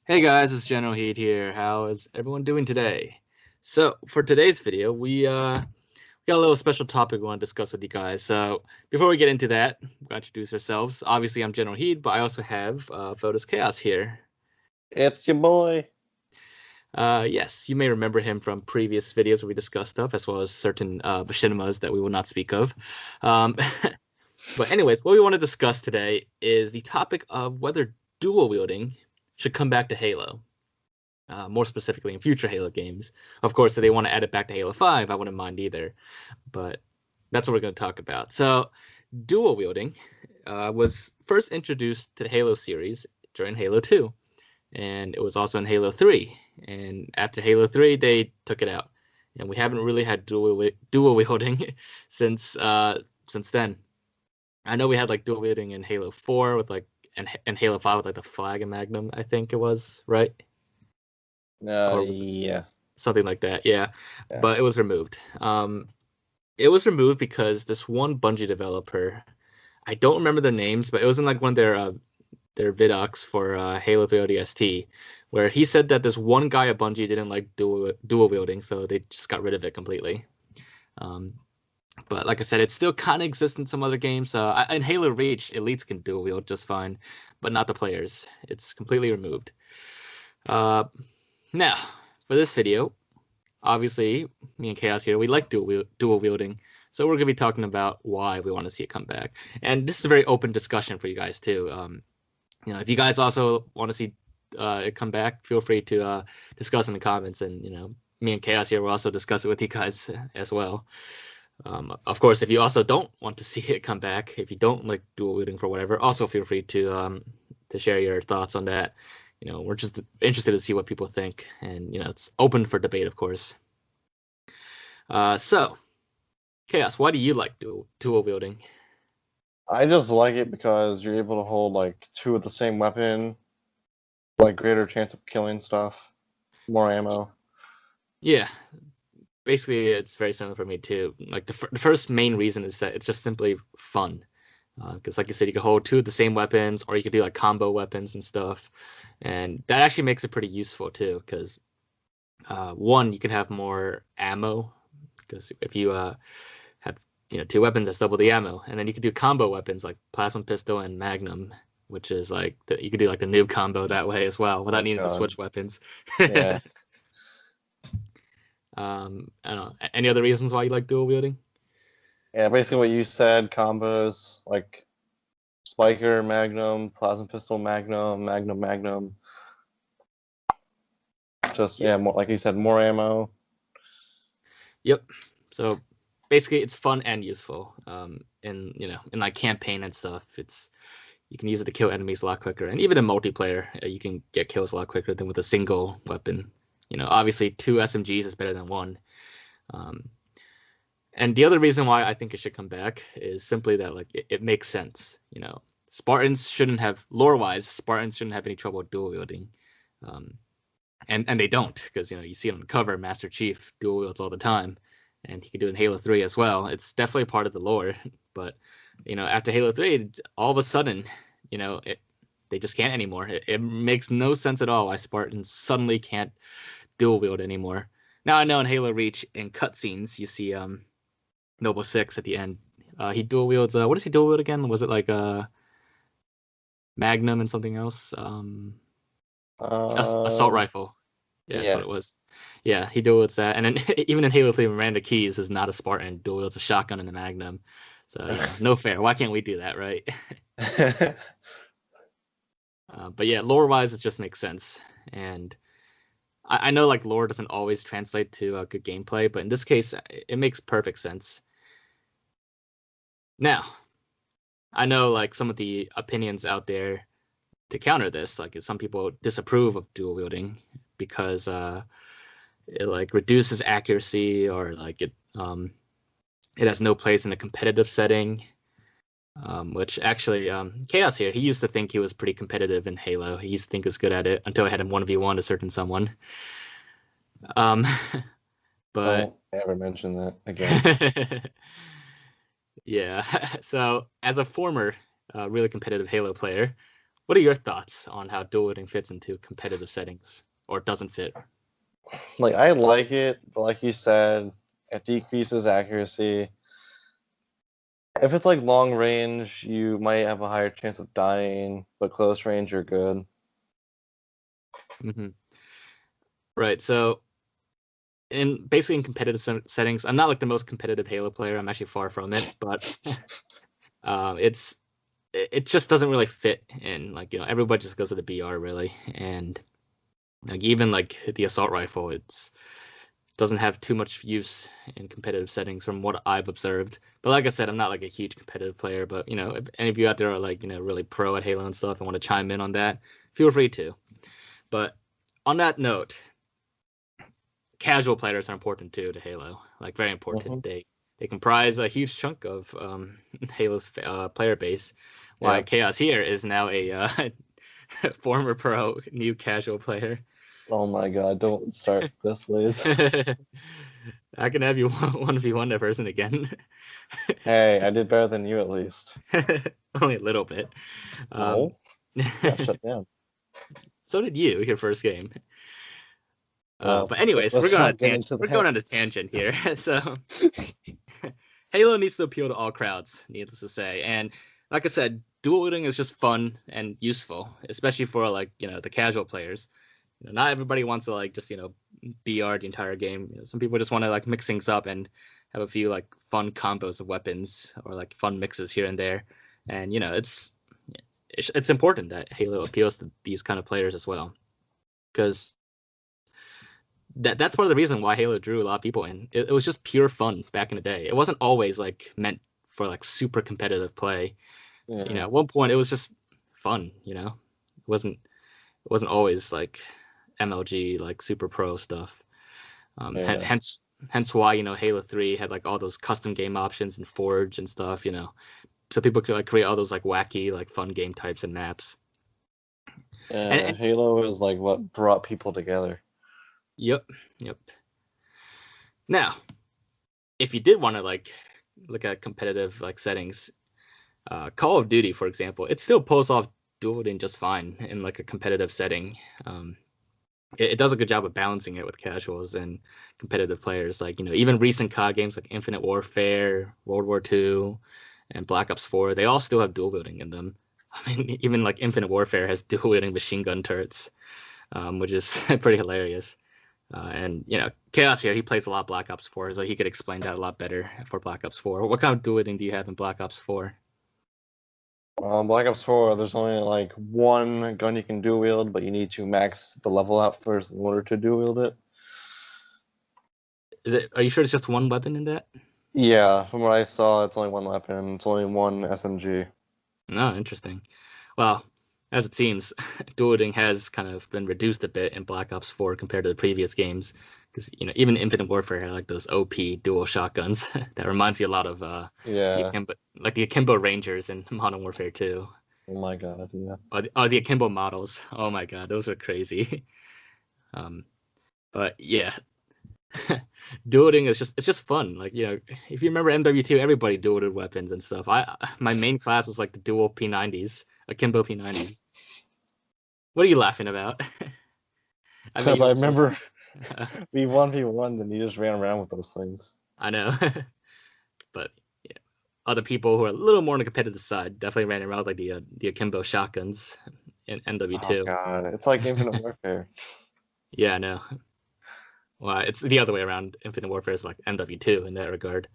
Hey guys, it's Generalkidd here. How is everyone doing today? So for today's video, we got a little special topic we want to discuss with you guys. So before we get into that, we're going to introduce ourselves. Obviously, I'm Generalkidd, but I also have Photos Chaos here. It's your boy. Yes, you may remember him from previous videos where we discussed stuff, as well as certain machinimas that we will not speak of. Um, but anyways, what we want to discuss today is the topic of whether dual wielding should come back to Halo. More specifically in future Halo games. Of course, if they want to add it back to Halo 5, I wouldn't mind either. But that's what we're going to talk about. So, dual wielding was first introduced to the Halo series during Halo 2, and it was also in Halo 3. And after Halo 3, they took it out, and we haven't really had dual wielding since then. I know we had like dual wielding in Halo 4 with like and Halo 5 with like the flag and Magnum. I think it was right, or was Yeah. something like that. Yeah, Yeah. but it was removed. It was removed because this one Bungie developer, I don't remember their names, but it was in like one of their vidocs for Halo 3 ODST, where he said that this one guy at Bungie didn't like dual wielding, so they just got rid of it completely. Um, but like I said, it still kind of exists in some other games. In Halo Reach, elites can dual wield just fine, but not the players. It's completely removed. Uh, Now, for this video, obviously, me and Chaos here, we like dual wielding. So we're going to be talking about why we want to see it come back. And this is a very open discussion for you guys, too. If you guys also want to see it come back, feel free to discuss in the comments. And, me and Chaos here will also discuss it with you guys as well. Of course, if you also don't want to see it come back, if you don't like dual wielding for whatever, also feel free to share your thoughts on that. We're just interested to see what people think, and it's open for debate, of course. So, Chaos, why do you like dual wielding? I just like it because you're able to hold like two of the same weapon, like greater chance of killing stuff, more ammo. Yeah, basically, it's very similar for me too. Like the first main reason is that it's just simply fun. Because, like you said, you can hold two of the same weapons, or you could do like combo weapons and stuff, and that actually makes it pretty useful too. Because one, you can have more ammo. Because if you have two weapons, that's double the ammo, and then you can do combo weapons like plasma pistol and magnum, which is like you could do like the noob combo that way as well without Oh needing to god. switch weapons. Yeah. I don't know. Any other reasons why you like dual wielding? Yeah, basically what you said, combos like Spiker, Magnum, Plasma Pistol, Magnum, Magnum, Magnum. Just Yeah. more, like you said, more ammo. Yep. So basically, it's fun and useful. In like campaign and stuff, you can use it to kill enemies a lot quicker, and even in multiplayer, you can get kills a lot quicker than with a single weapon. Obviously, two SMGs is better than one. Um, and the other reason why I think it should come back is simply that like it makes sense. Spartans shouldn't have lore-wise. Spartans shouldn't have any trouble dual wielding. Um, and they don't, because you see it on the cover, Master Chief dual wields all the time, and he can do it in Halo 3 as well. It's definitely part of the lore, but after Halo 3, all of a sudden, they just can't anymore. It makes no sense at all why Spartans suddenly can't dual wield anymore. Now I know in Halo Reach in cutscenes you see Noble Six at the end. He dual wields. What does he dual wield again? Was it like Magnum and something else? Assault Um, rifle. Yeah, that's what yeah. it was. Yeah, he dual wields that, and then even in Halo 3, Miranda Keyes is not a Spartan, dual wields a shotgun and a Magnum. So no fair. Why can't we do that, right? But yeah, lore wise, it just makes sense, and I know like lore doesn't always translate to good gameplay, but in this case, it makes perfect sense. Now, I know like some of the opinions out there to counter this, like some people disapprove of dual wielding because it like reduces accuracy, or like it has no place in a competitive setting. Which actually, Chaos here, he used to think he was pretty competitive in Halo. He used to think he was good at it until I had him 1v1 a certain someone. Um, but Don't ever mention that again. yeah, so as a former really competitive Halo player, What are your thoughts on how dual wielding fits into competitive settings or doesn't fit? Like I like it, but like you said, it decreases accuracy. If it's like long range, you might have a higher chance of dying, but close range, you're good. Mm-hmm. Right. So basically in competitive settings, I'm not like the most competitive Halo player. I'm actually far from it, but it's it just doesn't really fit in. Like, everybody just goes with the BR really, and like even like the assault rifle, it's doesn't have too much use in competitive settings from what I've observed. But like I said, I'm not like a huge competitive player. But if any of you out there are like really pro at Halo and stuff and want to chime in on that, feel free to. But on that note, casual players are important too to Halo. Like very Hmm. important. They comprise a huge chunk of Halo's player base. Why Yeah. Chaos here is now a former pro, new casual player. Oh my god, don't start this, please. I can have you 1v1 that person again. Hey, I did better than you at least. Only a little bit. Um, No, got shut down. so did you, your first game. Well, But anyways, let's not get into we're going that. on a tangent here. So Halo needs to appeal to all crowds, needless to say. And like I said, dual wielding is just fun and useful, especially for like, the casual players. Not everybody wants to like just, BR the entire game. Some people just want to like mix things up and have a few like fun combos of weapons or like fun mixes here and there. And it's important that Halo appeals to these kind of players as well, because that's part of the reason why Halo drew a lot of people in. It was just pure fun back in the day. It wasn't always like meant for like super competitive play. Yeah, At one point it was just fun. It wasn't always like MLG like super pro stuff. yeah, Hence why Halo 3 had like all those custom game options and Forge and stuff. So people could like create all those like wacky like fun game types and maps. And Halo is like what brought people together. yep, yep. Now, if you did want to like look at competitive like settings, Call of Duty, for example, it still pulls off dueling just fine in like a competitive setting. Um, it does a good job of balancing it with casuals and competitive players. Like even recent COD games like Infinite Warfare, World War II, and Black Ops 4, they all still have dual wielding in them. I mean, even like Infinite Warfare has dual wielding machine gun turrets, which is pretty hilarious. And Chaos here, he plays a lot of Black Ops 4, so he could explain that a lot better for Black Ops 4. What kind of dual wielding do you have in Black Ops 4? Black Ops 4, there's only like one gun you can dual wield, but you need to max the level out first in order to dual wield it. Are you sure it's just one weapon in that? Yeah, from what I saw, it's only one weapon. It's only one SMG. No, interesting. Well, as it seems, dueling has kind of been reduced a bit in Black Ops 4 compared to the previous games. Because even Infinite Warfare had like those OP dual shotguns that reminds you a lot of Yeah. the Akimbo Rangers in Modern Warfare 2, Oh my god, yeah. or the Akimbo models. Oh my god, those are crazy. Um, but yeah, dueling is just fun. Like if you remember MW2, everybody dueled weapons and stuff. My main class was like the dual P90s, Akimbo P90s. What are you laughing about? I bet Because you I were playing. remember we 1v1 and you just ran around with those things. I know, but yeah, other people who are a little more on the competitive side definitely ran around with like the Akimbo shotguns in Oh MW2. god, it's like Infinite Warfare. Yeah, I know. Well, it's the other way around. Infinite Warfare is like MW2 in that regard.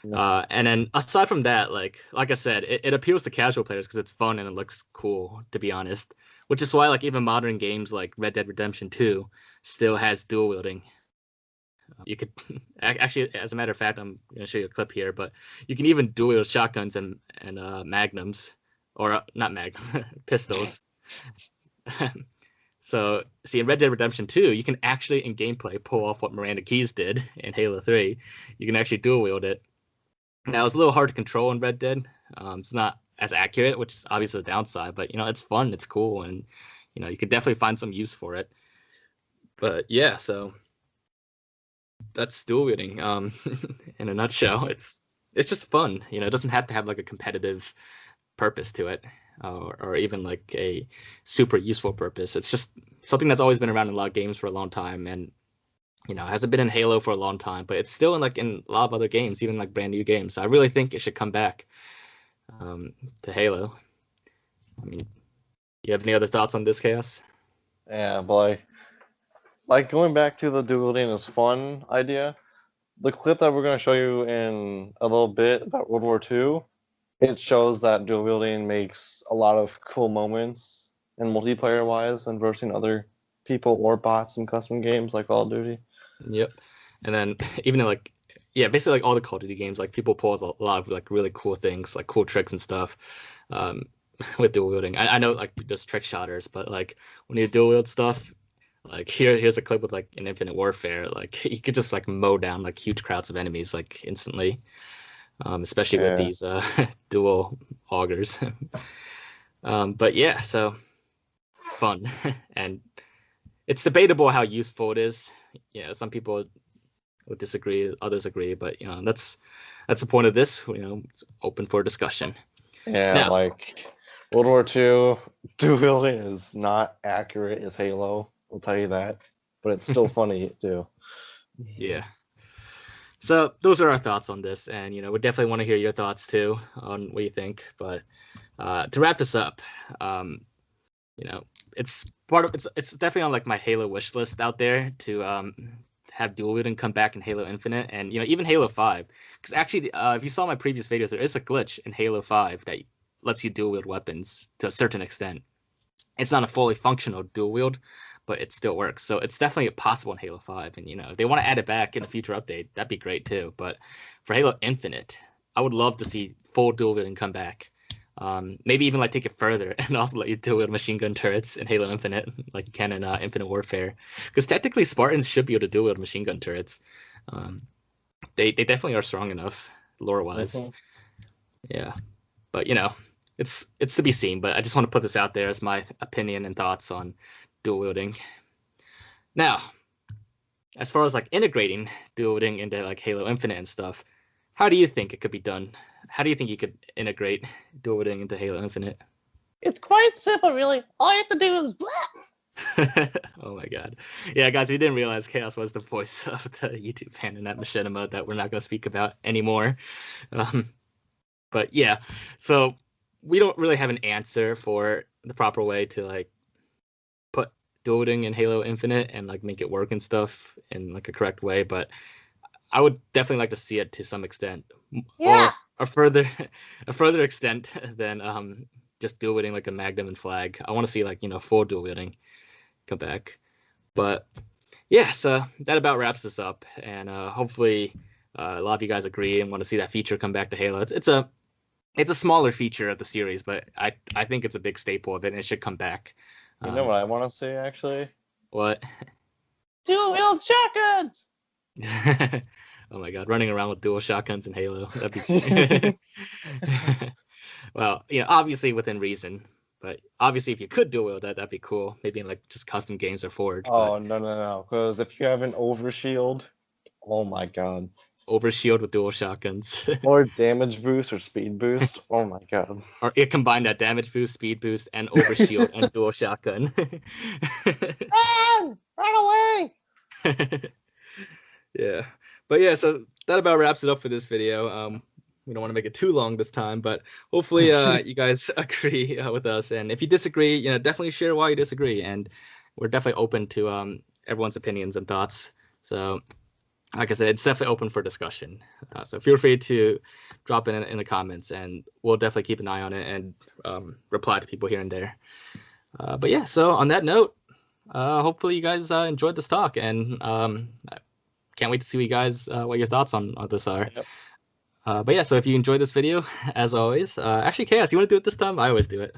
Yeah. And then aside from that, like I said, it appeals to casual players because it's fun and it looks cool, to be honest. Which is why like even modern games like Red Dead Redemption 2 still has dual wielding. You could actually, as a matter of fact, I'm going to show you a clip here, but you can even dual wield shotguns and magnums, or not magnum, pistols. So, see, in Red Dead Redemption 2, you can actually, in gameplay, pull off what Miranda Keyes did in Halo 3. You can actually dual wield it. Now, it's a little hard to control in Red Dead. It's not as accurate, which is obviously the downside, but, it's fun, it's cool, and, you could definitely find some use for it. But, yeah, so that's dual wielding in a nutshell. It's just fun. It doesn't have to have like a competitive purpose to it, or even like a super useful purpose. It's just something that's always been around in a lot of games for a long time, and hasn't been in Halo for a long time, but it's still in a lot of other games, even like brand new games. So I really think it should come back to Halo. I mean, you have any other thoughts on this, Chaos? Yeah, but like going back to the dual wielding is fun idea. The clip that we're going to show you in a little bit about World War II, it shows that dual wielding makes a lot of cool moments and multiplayer wise when versing other people or bots in custom games like Call of Duty. Yep. And then even in basically like all the Call of Duty games, like people pull a lot of like really cool things, like cool tricks and stuff, um, with dual wielding. I know like just trick shotters, but like when you dual wield stuff, like here's a clip with like an Infinite Warfare, like you could just like mow down like huge crowds of enemies like instantly, especially with Yeah. these dual augers. But yeah, so fun, and it's debatable how useful it is. Yeah, some people would disagree, others agree, but that's the point of this. It's open for discussion. Yeah, Now, like World War II, dual wielding is not accurate as Halo. I'll tell you that, but it's still funny too. yeah. So those are our thoughts on this, and we definitely want to hear your thoughts too on what you think. But to wrap this up, um, it's it's definitely on like my Halo wish list out there to have dual wielding come back in Halo Infinite, and even Halo 5. Because actually, if you saw my previous videos, there is a glitch in Halo 5 that lets you dual wield weapons to a certain extent. It's not a fully functional dual wield, but it still works. So it's definitely possible in Halo 5. And if they want to add it back in a future update, that'd be great too. But for Halo Infinite, I would love to see full dual wielding come back. Maybe even like take it further and also let you dual wield machine gun turrets in Halo Infinite, like you can in Infinite Warfare. Because technically, Spartans should be able to dual wield machine gun turrets. Um, they definitely are strong enough lore wise. Mhm. Yeah, but it's to be seen. But I just want to put this out there as my opinion and thoughts on dual wielding. Now, as far as like integrating dual wielding into like Halo Infinite and stuff, how do you think it could be done? How do you think you could integrate dual wielding into Halo Infinite? It's quite simple, really. All you have to do is Oh my god. Yeah, guys, we didn't realize Chaos was the voice of the YouTube fan in that machinima that we're not going to speak about anymore. Um, but yeah, so we don't really have an answer for the proper way to like put dual wielding in Halo Infinite and like make it work and stuff in like a correct way, but I would definitely like to see it to some extent, Yeah. or a further a further extent than just dual wielding like a Magnum and Flag. I want to see like full dual wielding come back. But yeah, so that about wraps this up, and hopefully a lot of you guys agree and want to see that feature come back to Halo. It's a smaller feature of the series, but I think it's a big staple of it, and it should come back. You know what I want to see, actually? What? Dual wield shotguns! Oh my god, running around with dual shotguns in Halo. That'd be well, obviously within reason. But obviously if you could dual wield that'd be cool. Maybe in like just custom games or Forge, but Oh, no. Because if you have an overshield, oh my god. overshield with dual shotguns. Or damage boost or speed boost, oh my god. Or it combined that damage boost, speed boost, and overshield and dual shotgun. Run! Run away! Yeah. But yeah, so that about wraps it up for this video. We don't want to make it too long this time, but hopefully you guys agree with us. And if you disagree, definitely share why you disagree. And we're definitely open to everyone's opinions and thoughts. So like I said, it's definitely open for discussion. So feel free to drop in the comments, and we'll definitely keep an eye on it and reply to people here and there. But yeah, so on that note, hopefully you guys enjoyed this talk, and I can't wait to see what your thoughts on this are. Yep. But yeah, so if you enjoyed this video, as always, actually, Chaos, you want to do it this time? I always do it.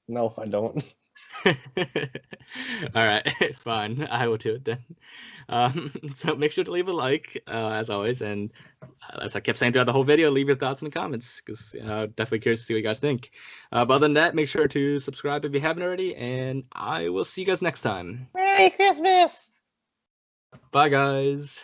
No, I don't. All right, fine. I will do it then. So make sure to leave a like, as always, and as I kept saying throughout the whole video, leave your thoughts in the comments, because definitely curious to see what you guys think. But other than that, make sure to subscribe if you haven't already, and I will see you guys next time. Merry Christmas! Bye, guys.